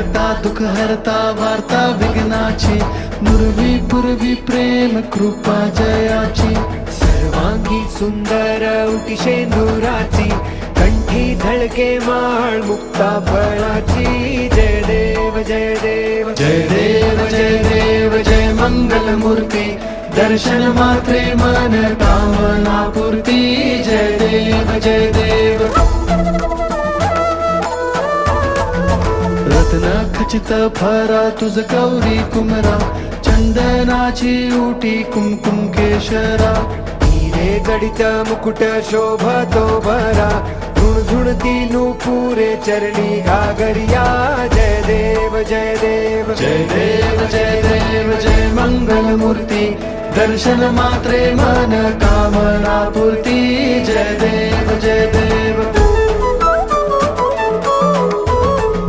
करता दुःख हरता वार्ता विघ्नाची, नुरवी पूर्वी प्रेम कृपा जयाची, सर्वांगी सुंदर उटी शेंदुराची, कंठी झळके माळ मुक्ता फळाची. जय देव जय देव जय देव जय देव जय मंगल मूर्ती, दर्शन मात्रे मन कामना पूर्ती. जय देव जय देव. रत्न खचित फरा तुझ गौरी कुमरा, चंदनाची उटी कुमकुम केशरा, हिरे जडित मुकुट शोभतो भरा, झुणझुणती नूपुरे चरणी घागरिया. जय देव जय देव जय देव जय देव जय मंगल मूर्ती, दर्शन मात्रे मन कामना पूर्ती. जय देव जय देव.